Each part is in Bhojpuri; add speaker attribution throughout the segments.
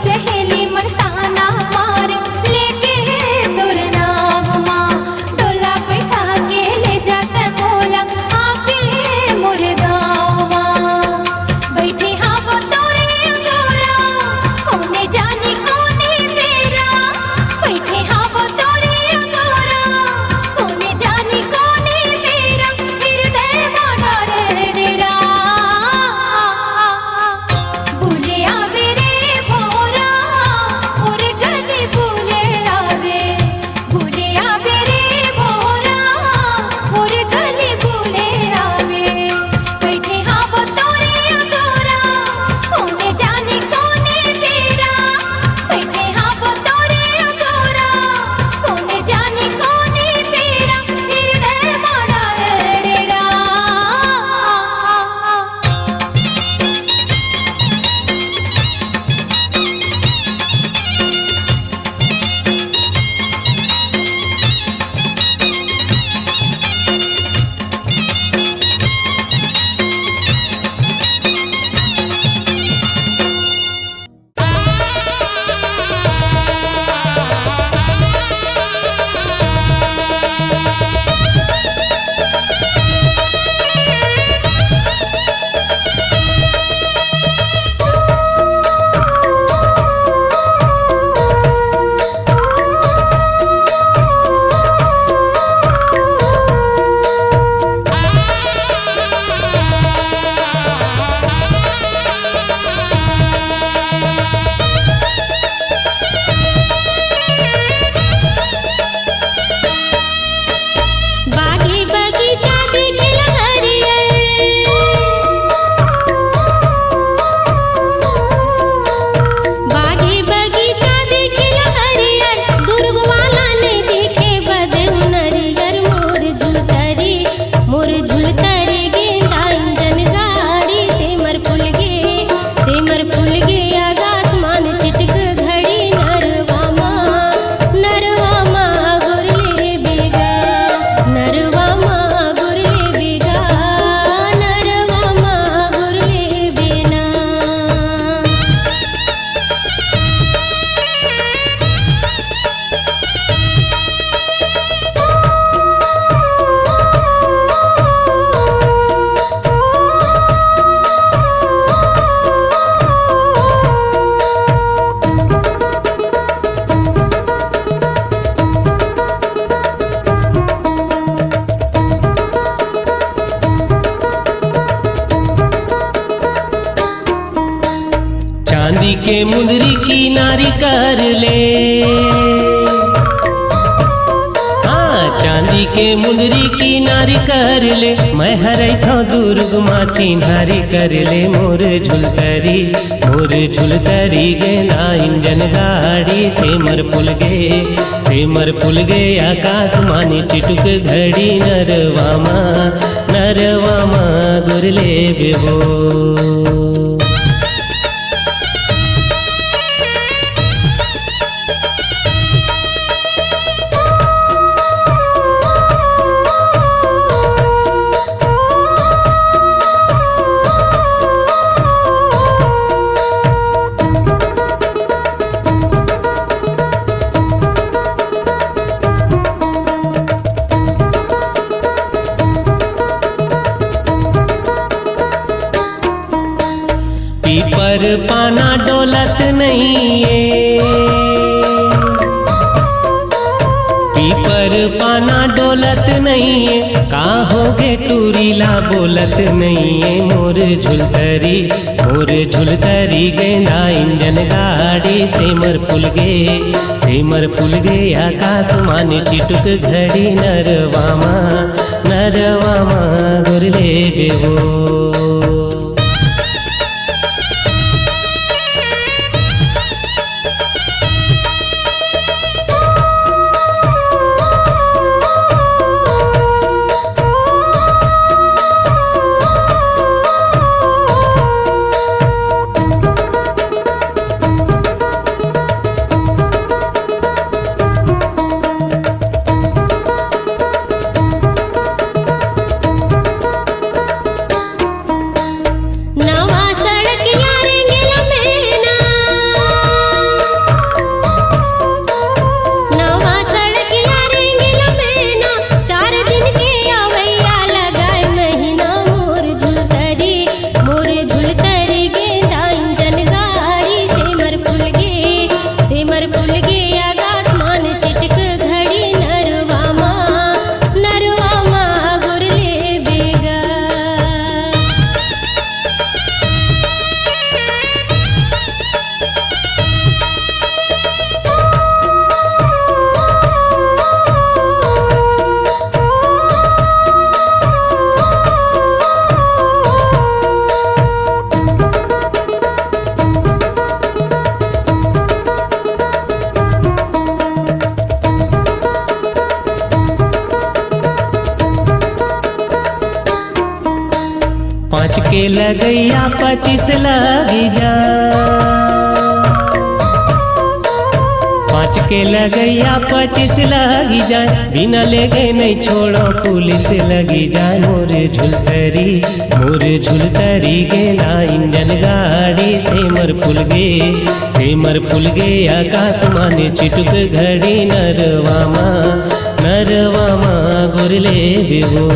Speaker 1: सहेली मर्दाना मार लेके तोर नाम माँ डोला बैठा के ले जाते मोला आके मोर गाँव माँ बैठे हाँ वो तोरे अंगोरा होने जाने कोने मेरा बैठे हाँ वो तोरे अंगोरा होने जाने कोने मेरा हृदय माना रे डेरा भूले आवे रे भोरा और गली भूले आवे रे भोरा और गली भूले आवे बैठे हाँ वो तोरे अंगोरा होने जाने कोने मेरा बैठे हाँ वो तोरे अंगोरा होने जाने कोने मेरा हृदय माना रे डेरा बागी बगीचा दिखला हरियर बागी बगीचा दिखला हरियर दुर्गवाला ने दिखे बदन नरियर मोर झुलतरी गेंदा इंजन गाड़ी सेमर फूल गे आकाशमान चिटक घड़ी नरवा माँ गुरले बेगा नरवा माँ गुरले बेना
Speaker 2: चांदी के मुंदरी की नारी कर ले हाँ चांदी के मुंदरी की नारी कर ले मैं हरै था दुर्ग माँ चिन्हारी कर ले मोर झुलतरी गेंदा इंजन गाड़ी सेमर फूल गे आकाश मानी चिटुक घड़ी नरवा माँ गुरले बेबो पीपर पाना डोलत नहीं है पीपर पाना डोलत नहीं है का होगे टूरीला बोलत नहीं है मोर झुलतरी गेंदा इंजन गाड़ी सेमर फूल गे आकाश मान चिटुक घड़ी नरवा माँ गुरले बेबो पाँच के लगैया 25 लगी जा, 5 के लगैया 25 लगी जाए, बिना लेगे नहीं छोड़ो पुलिस लगी जाए। मोरे झुलतरी गेला इंजन गाड़ी, सेमर फूल गे आकाश माने चिटुक घड़ी, नरवामा गुरले बेवो।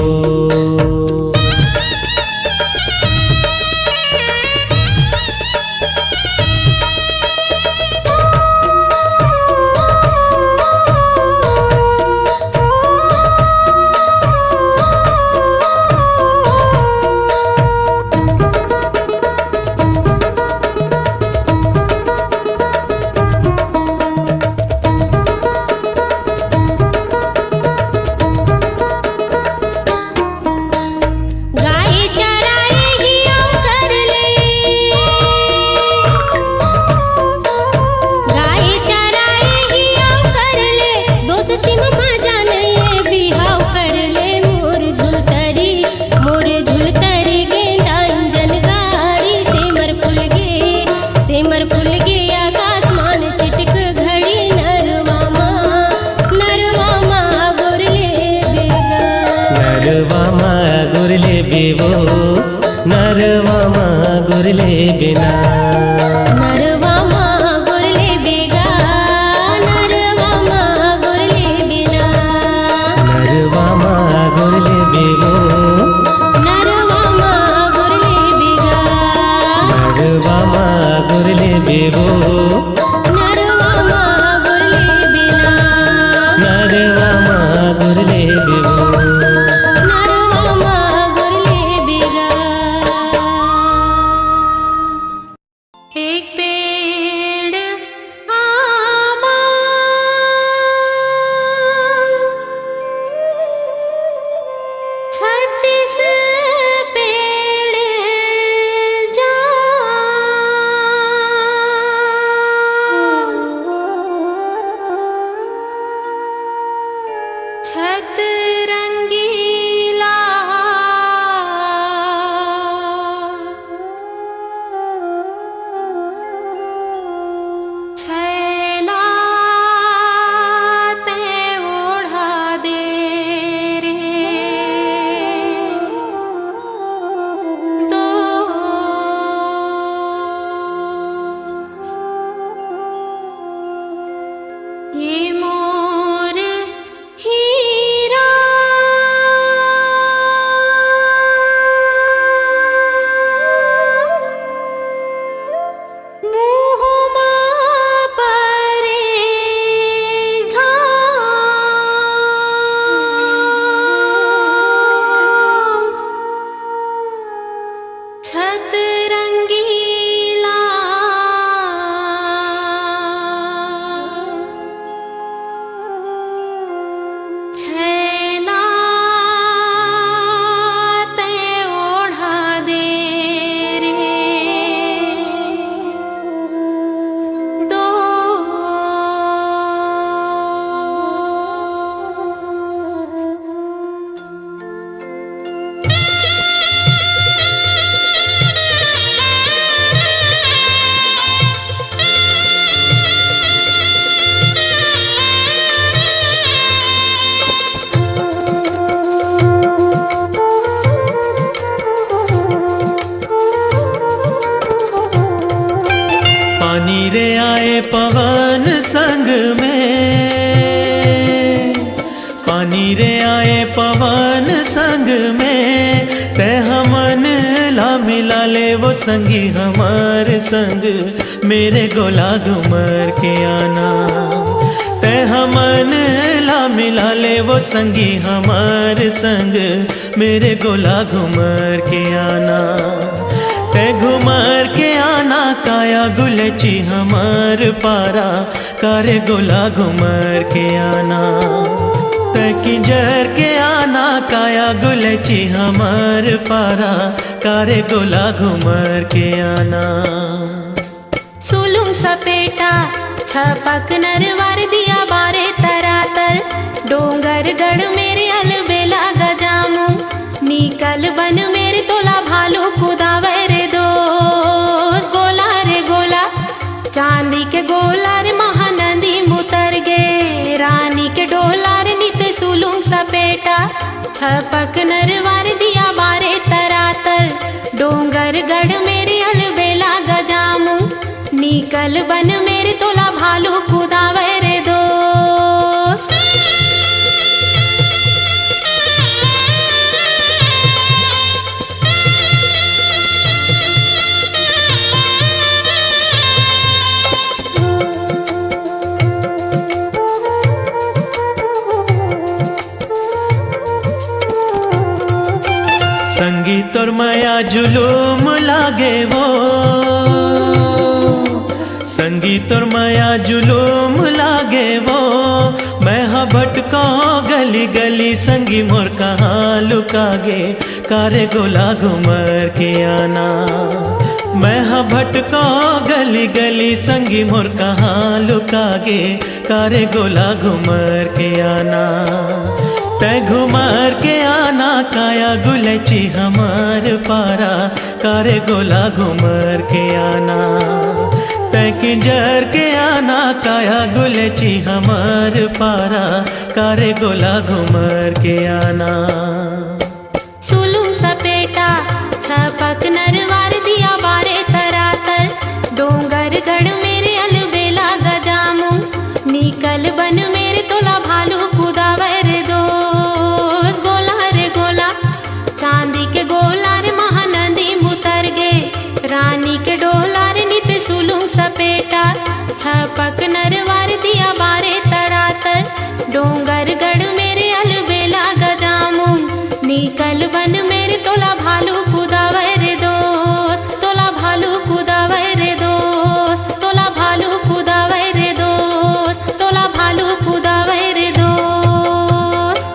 Speaker 2: नरवामा गुरले बिना,
Speaker 1: नरवामा गुरले बेगा, नरवामा गुरले बिना,
Speaker 2: नरवामा गुरले बेवो,
Speaker 1: नरवामा गुरले बेगा,
Speaker 2: नरवामा गुरले बेवो,
Speaker 1: नरवामा गुरले बिना,
Speaker 2: नरवामा गुरले बेवो।
Speaker 1: नरवामा गुरले बेगा। एक पेड़ आमा, छत्तीस पेड़ जाम, छत रंगीला छैला ते ओढ़ा दे रे दोस्त। ये मोर हीरा मुँहमा परेगा, छत रंगीला छैला ते ओढ़ा दे रे दोस्त।
Speaker 2: पानी रे आए पवन संग में, पानी रे आए पवन संग में, ते हमन ला मिला ले वो संगी हमार संग, मेरे गोला घुमर के आना। ते हमन ला मिला ले वो संगी हमार संग, मेरे गोला घुमर के आना। ते घुमर के आना काया गुलची हमार पारा, कारे गोला घुमर के आना। ते किंजर के आना काया गुलची हमार पारा, कारे गोला घुमर के आना।
Speaker 1: सुलुम सपेटा छपक नरवार दिया बारे तरातर, डोंगर गढ़ मेरे अलबेला गजामू, निकल बन मेरे तोला भा भालू कुदावे रे दोस्त। गोला रे गोला चांदी के गोला रे महानंदी मुतर गे। रानी के डोला रे नित सुलूंग सपेटा। छपक नरवार दिया बारे तरातर। डोंगर गढ़ मेरे अलबेला गजामू। निकल बन मेरे तोला भालू कुदावे रे दोस्त।
Speaker 2: संगीत और माया जुलूम लागे वो। संगीत और माया जुलूम लागे वो। मैं हाँ भटका गली गली संगी मोर कहाँ लुकागे। कारे गोला घुमर के आना। मैं हाँ भटका गली गली संगी मोर कहाँ लुकागे। कारे गोला घुमर के आना। तै घुमर के आना काया गुलची हमार पारा। कारे गोला घुमर के आना। तै किंजर के आना काया गुलची हमार पारा। कारे गोला घुमर के आना।
Speaker 1: सुलूंग सपेटा छपक नरवार दिया बारे तरातर। डोंगर गढ़ मेरे अलबेला गजामू। निकल बन मेरे तोला भालू कुदावे रे दोस्त। गोला रे गोला चांदी के गोला रे महानंदी मुतर गे। रानी के डोला रे नित सुलूंग सपेटा। छपक नरवार दिया बारे तरातर। डोंगर गढ़ मेरे अलबेला गजामू। निकल बन मेरे तोला भालू कुदावे रे दोस्त। तोला भालू कुदावे रे दोस्त। तोला भालू कुदावे रे दोस्त। तोला भालू कुदावे रे दोस्त।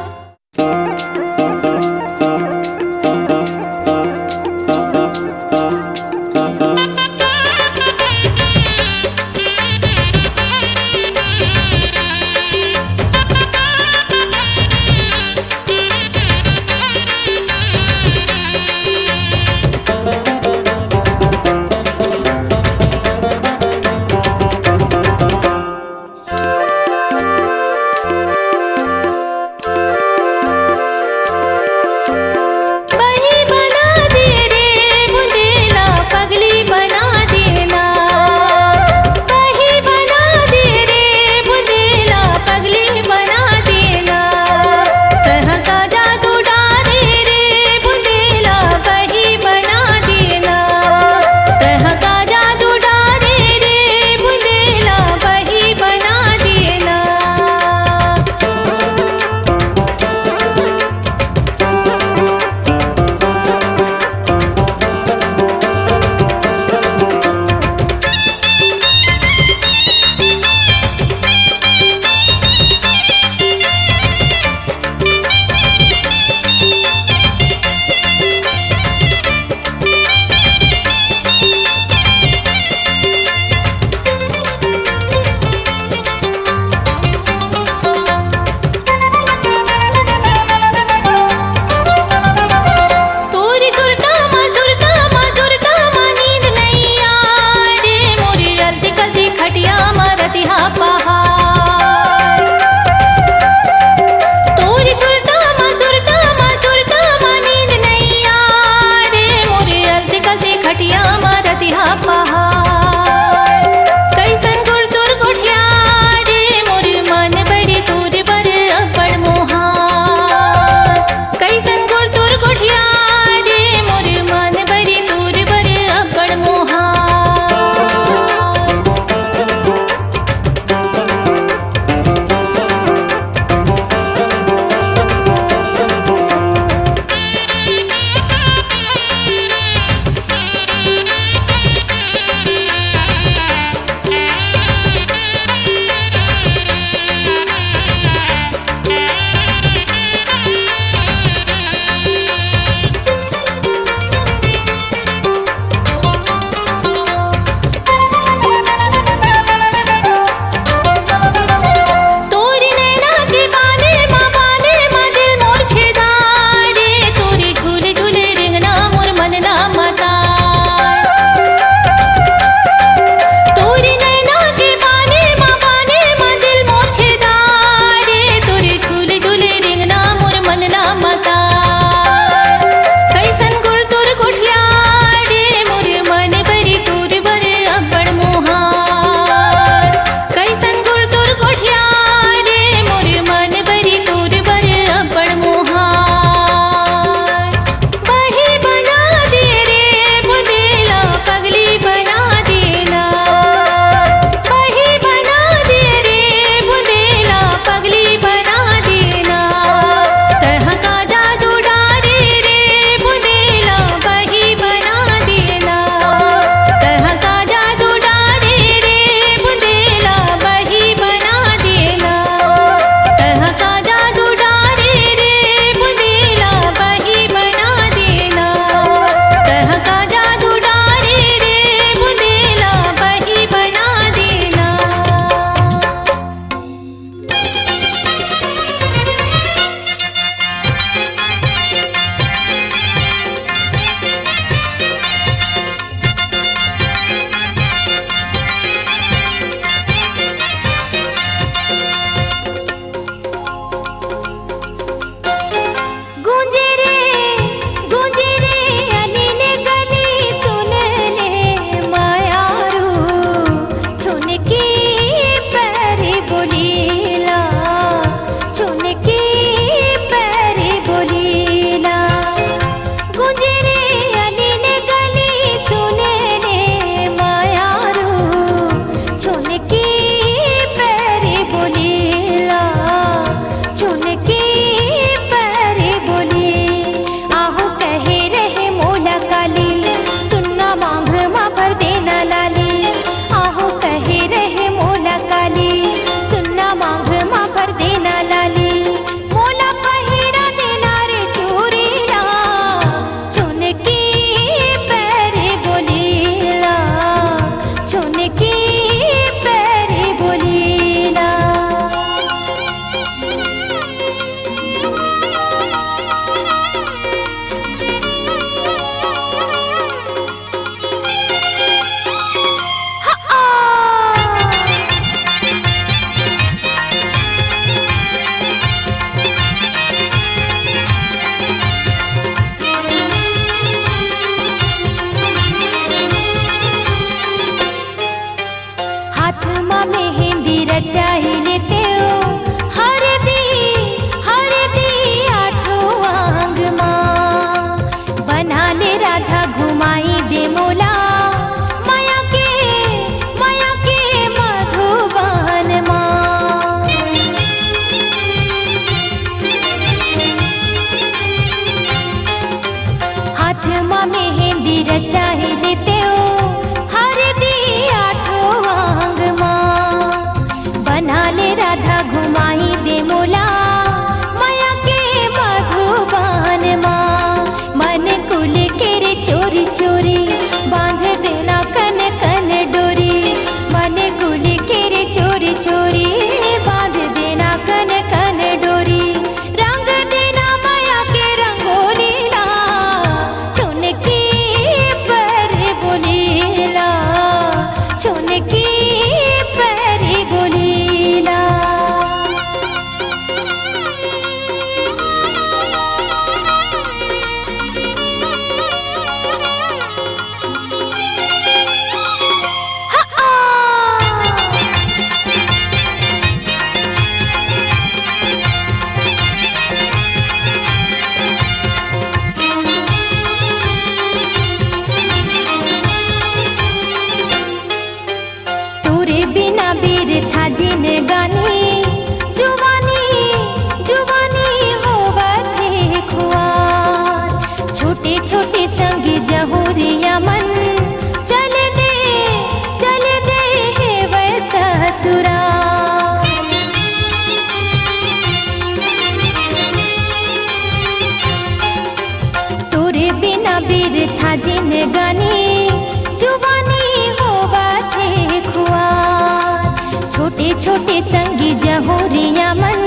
Speaker 1: के संगी जहोरिया मन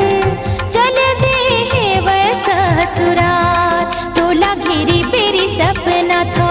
Speaker 1: चल दे है वह ससुराल तोला घेरी बेरी सपना थो